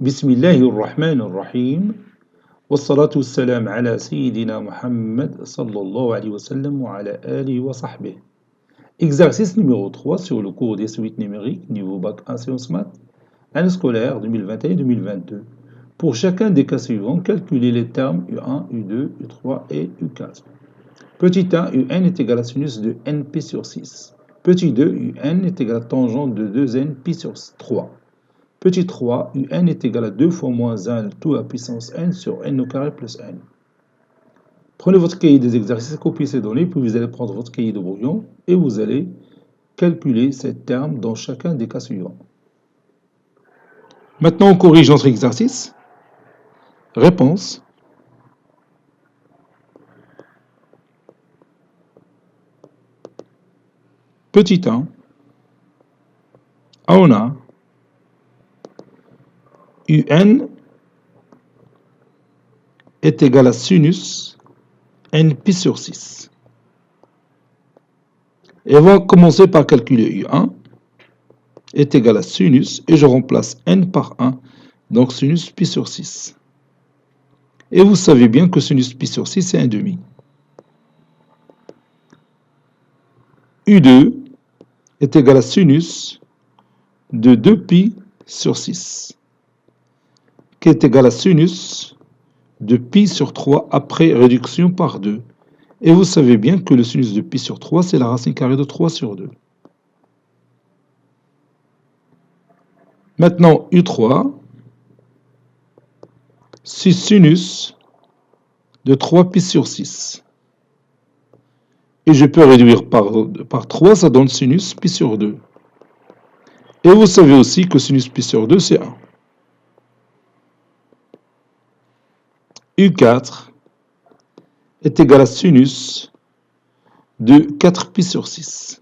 بسم الله الرحمن الرحيم والصلاة والسلام على سيدنا Muhammad sallallahu alayhi wa sallam wa ala alihi wa sahbihi. Exercice numéro 3 sur le cours des suites numériques, niveau bac 1 sciences maths, année scolaire 2021-2022. Pour chacun des cas suivants, calculez les termes U1, U2, U3 et U4. Petit 1, UN est égal à sinus de np sur 6. Petit 2, UN est égal à tangente de 2n pi sur 3. Petit 3, UN est égal à 2 fois moins 1 tout à puissance n sur n au carré plus n. Prenez votre cahier des exercices, copiez ces données, puis vous allez prendre votre cahier de brouillon et vous allez calculer ces termes dans chacun des cas suivants. Maintenant, on corrige notre exercice. Réponse. Petit 1. On a UN est égal à sinus npi sur 6. Et on va commencer par calculer U1 est égal à sinus, et je remplace n par 1, donc sinus pi sur 6. Et vous savez bien que sinus pi sur 6 c'est 1/2. U2 est égal à sinus de 2pi sur 6, qui est égal à sinus de pi sur 3 après réduction par 2. Et vous savez bien que le sinus de pi sur 3, c'est la racine carrée de 3 sur 2. Maintenant, U3, c'est sinus de 3pi sur 6. Et je peux réduire par 3, ça donne sinus pi sur 2. Et vous savez aussi que sinus pi sur 2, c'est 1. U4 est égal à sinus de 4pi sur 6.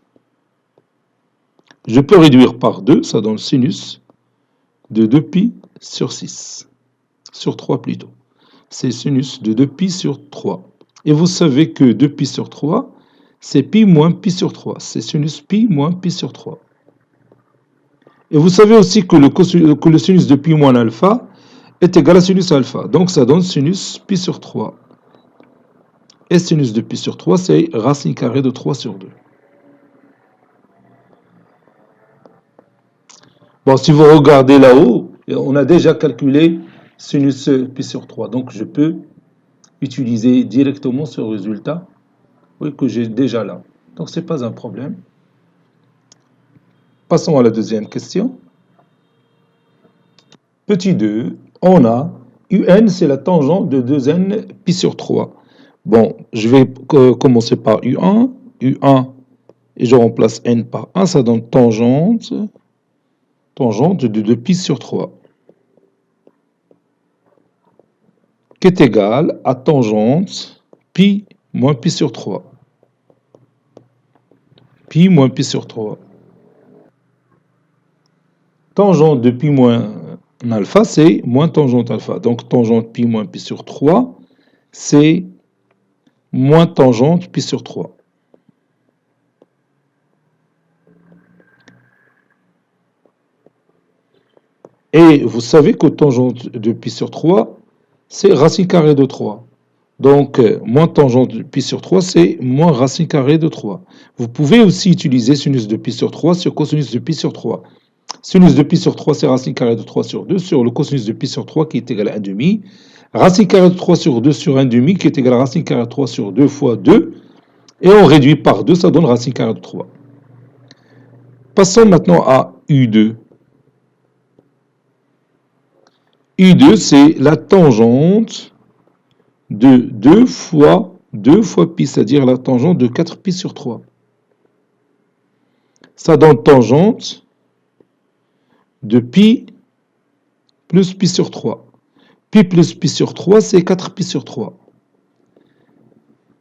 Je peux réduire par 2, ça donne sinus de 2pi sur 6. Sur 3 plutôt. C'est sinus de 2pi sur 3. Et vous savez que 2pi sur 3, c'est pi moins pi sur 3. C'est sinus pi moins pi sur 3. Et vous savez aussi que le sinus de pi moins alpha est égal à sinus alpha. Donc ça donne sinus pi sur 3. Et sinus de pi sur 3, c'est racine carrée de 3 sur 2. Bon, si vous regardez là-haut, on a déjà calculé sinus pi sur 3. Donc je peux utiliser directement ce résultat, oui, que j'ai déjà là. Donc ce n'est pas un problème. Passons à la deuxième question. Petit 2, on a UN, c'est la tangente de 2n pi sur 3. Bon, je vais commencer par U1. U1, et je remplace n par 1, ça donne tangente de 2pi sur 3. Qui est égal à tangente pi moins pi sur 3. Pi moins pi sur 3. Tangente de pi moins alpha, c'est moins tangente alpha. Donc tangente pi moins pi sur 3, c'est moins tangente pi sur 3. Et vous savez que tangente de pi sur 3, c'est racine carrée de 3. Donc, moins tangente de pi sur 3, c'est moins racine carrée de 3. Vous pouvez aussi utiliser sinus de pi sur 3 sur cosinus de pi sur 3. Sinus de pi sur 3, c'est racine carrée de 3 sur 2 sur le cosinus de pi sur 3 qui est égal à 1/2. Racine carrée de 3 sur 2 sur 1/2 qui est égal à racine carrée de 3 sur 2 fois 2. Et on réduit par 2, ça donne racine carrée de 3. Passons maintenant à U2. U2, c'est la tangente de 2 fois pi, c'est-à-dire la tangente de 4pi sur 3. Ça donne tangente de pi plus pi sur 3. Pi plus pi sur 3, c'est 4pi sur 3.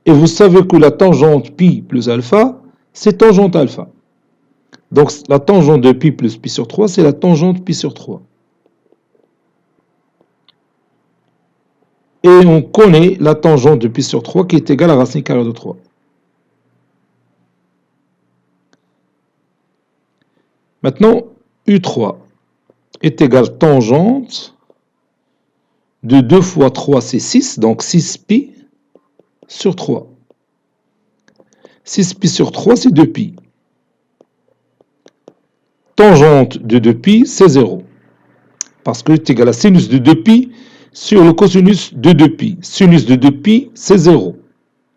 Et vous savez que la tangente pi plus alpha, c'est tangente alpha. Donc la tangente de pi plus pi sur 3, c'est la tangente pi sur 3. Et on connaît la tangente de pi sur 3 qui est égale à racine carrée de 3. Maintenant, U3 est égal à tangente de 2 fois 3, c'est 6, donc 6pi sur 3. 6pi sur 3, c'est 2pi. Tangente de 2pi, c'est 0. Parce que c'est égal à sinus de 2pi sur le cosinus de 2pi. Sinus de 2pi, c'est 0.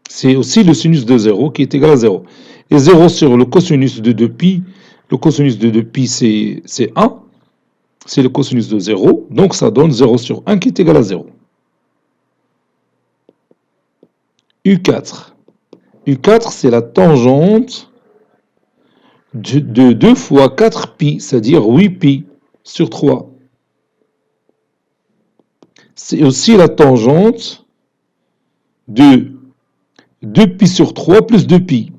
C'est aussi le sinus de 0 qui est égal à 0. Et 0 sur le cosinus de 2pi, le cosinus de 2pi, c'est 1. C'est le cosinus de 0. Donc ça donne 0 sur 1 qui est égal à 0. U4. U4, c'est la tangente de 2 fois 4pi, c'est-à-dire 8pi sur 3. C'est aussi la tangente de 2pi sur 3 plus 2pi.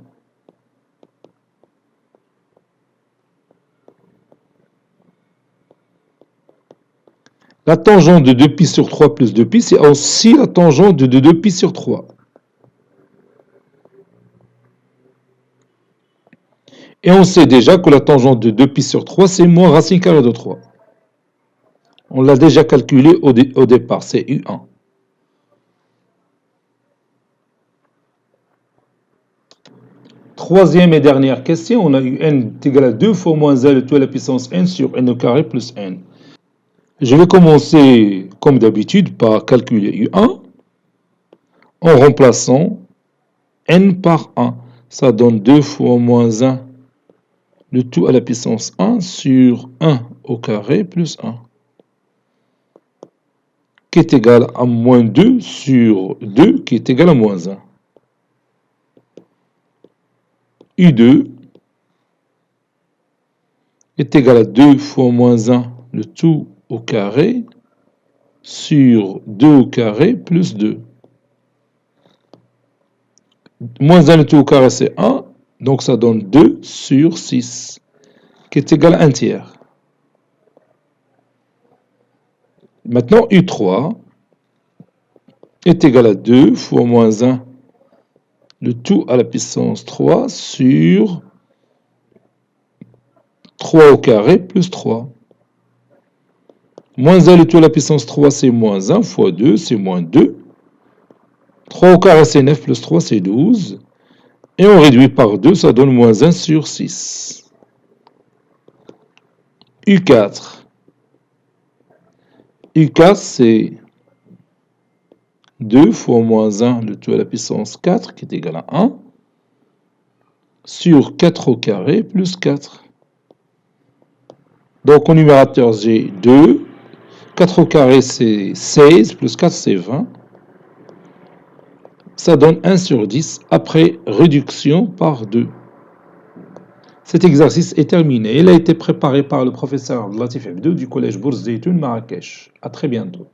La tangente de 2pi sur 3 plus 2pi, c'est aussi la tangente de 2pi sur 3. Et on sait déjà que la tangente de 2pi sur 3, c'est moins racine carrée de 3. On l'a déjà calculé au départ, c'est U1. Troisième et dernière question, on a eu n est égal à 2 fois moins l tout à la puissance n sur n au carré plus n. Je vais commencer, comme d'habitude, par calculer U1 en remplaçant n par 1. Ça donne 2 fois moins 1, le tout à la puissance 1 sur 1 au carré plus 1. Qui est égal à moins 2 sur 2, qui est égal à moins 1. U2 est égal à 2 fois moins 1, le tout au carré, sur 2 au carré plus 2. Moins 1 le tout au carré, c'est 1, donc ça donne 2 sur 6, qui est égal à 1 tiers. Maintenant, U3 est égal à 2 fois moins 1, le tout à la puissance 3 sur 3 au carré plus 3. Moins 1 le tout à la puissance 3, c'est moins 1 fois 2, c'est moins 2. 3 au carré, c'est 9 plus 3, c'est 12. Et on réduit par 2, ça donne moins 1 sur 6. U4. U4, c'est 2 fois moins 1, le tout à la puissance 4, qui est égal à 1, sur 4 au carré plus 4. Donc au numérateur, j'ai 2. 4 au carré, c'est 16, plus 4, c'est 20. Ça donne 1 sur 10 après réduction par 2. Cet exercice est terminé. Il a été préparé par le professeur Latif Abdou du collège Bourse Zeytoun Marrakech. À très bientôt.